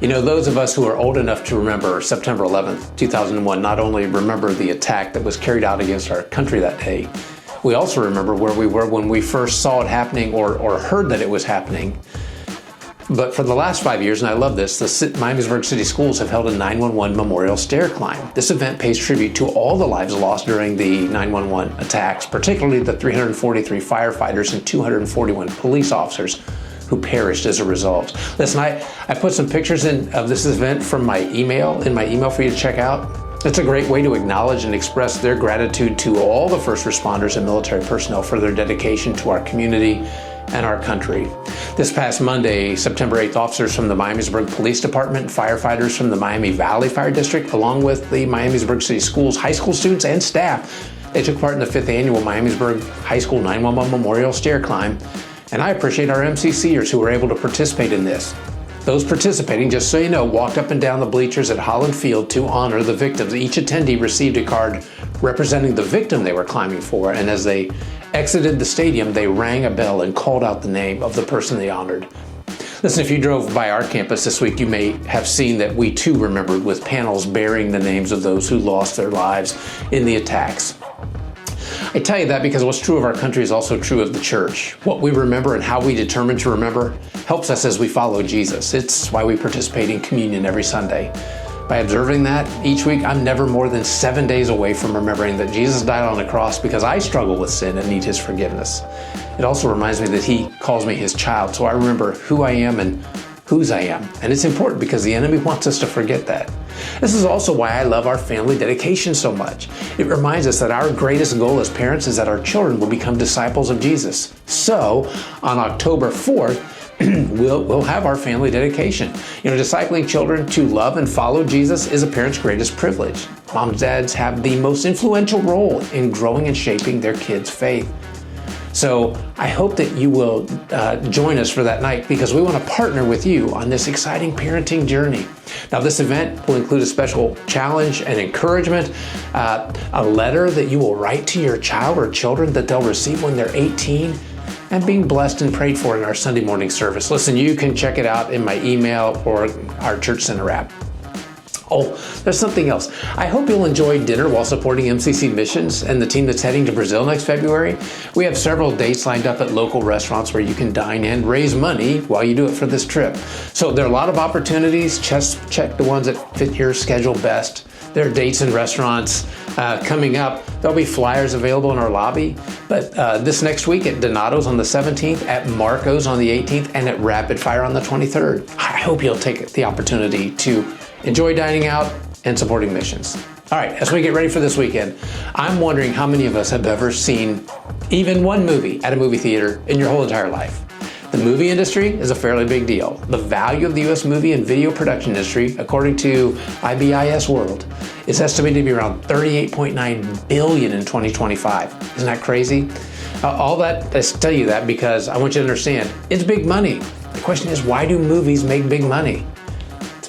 You know, those of us who are old enough to remember September 11th, 2001, not only remember the attack that was carried out against our country that day, we also remember where we were when we first saw it happening or heard that it was happening. But for the last 5 years, and I love this, the Miamisburg City Schools have held a 911 memorial stair climb. This event pays tribute to all the lives lost during the 911 attacks, particularly the 343 firefighters and 241 police officers who perished as a result. Listen, I put some pictures of this event from my email, for you to check out. It's a great way to acknowledge and express their gratitude to all the first responders and military personnel for their dedication to our community and our country. This past Monday, September 8th, officers from the Miamisburg Police Department, firefighters from the Miami Valley Fire District, along with the Miamisburg City Schools, high school students and staff, they took part in the 5th annual Miamisburg High School 911 Memorial Stair Climb. And I appreciate our MCCers who were able to participate in this. Those participating, just so you know, walked up and down the bleachers at Holland Field to honor the victims. Each attendee received a card representing the victim they were climbing for, and as they exited the stadium, they rang a bell and called out the name of the person they honored. Listen, if you drove by our campus this week, you may have seen that we too remembered with panels bearing the names of those who lost their lives in the attacks. I tell you that because what's true of our country is also true of the church. What we remember and how we determine to remember helps us as we follow Jesus. It's why we participate in communion every Sunday. By observing that each week, I'm never more than 7 days away from remembering that Jesus died on the cross because I struggle with sin and need his forgiveness. It also reminds me that he calls me his child, so I remember who I am and whose I am. And it's important because the enemy wants us to forget that. This is also why I love our family dedication so much. It reminds us that our greatest goal as parents is that our children will become disciples of Jesus. So on October 4th, we'll have our family dedication. You know, discipling children to love and follow Jesus is a parent's greatest privilege. Moms and dads have the most influential role in growing and shaping their kids' faith. So I hope that you will join us for that night because we want to partner with you on this exciting parenting journey. Now, this event will include a special challenge and encouragement, a letter that you will write to your child or children that they'll receive when they're 18, and being blessed and prayed for in our Sunday morning service. Listen, you can check it out in my email or our Church Center app. Oh, there's something else. I hope you'll enjoy dinner while supporting MCC Missions and the team that's heading to Brazil next February. We have several dates lined up at local restaurants where you can dine and raise money while you do it for this trip. So there are a lot of opportunities. Just check the ones that fit your schedule best. There are dates and restaurants coming up. There'll be flyers available in our lobby. But this next week at Donato's on the 17th, at Marco's on the 18th, and at Rapid Fire on the 23rd. I hope you'll take the opportunity to enjoy dining out and supporting missions. All right, as we get ready for this weekend, I'm wondering how many of us have ever seen even one movie at a movie theater in your whole entire life. The movie industry is a fairly big deal. The value of the U.S. movie and video production industry, according to IBIS World, is estimated to be around $38.9 billion in 2025. Isn't that crazy? All that, I tell you that because I want you to understand, it's big money. The question is, why do movies make big money?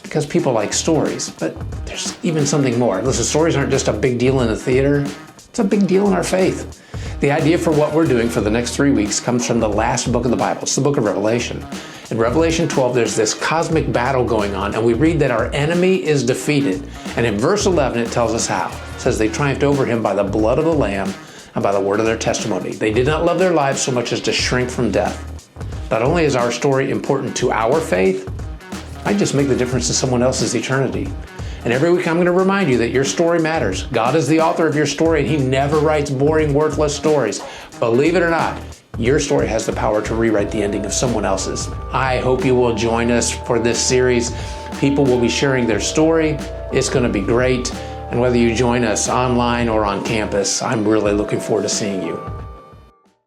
Because people like stories, but there's even something more. Listen, stories aren't just a big deal in the theater, it's a big deal in our faith. The idea for what we're doing for the next 3 weeks comes from the last book of the Bible. It's the book of Revelation. In Revelation 12, there's this cosmic battle going on, and we read that our enemy is defeated. And in verse 11, it tells us how. It says they triumphed over him by the blood of the Lamb and by the word of their testimony. They did not love their lives so much as to shrink from death. Not only is our story important to our faith, I just make the difference in someone else's eternity. And every week I'm going to remind you that your story matters. God is the author of your story, and he never writes boring, worthless stories. Believe it or not, your story has the power to rewrite the ending of someone else's. I hope you will join us for this series. People will be sharing their story. It's going to be great. And whether you join us online or on campus, I'm really looking forward to seeing you.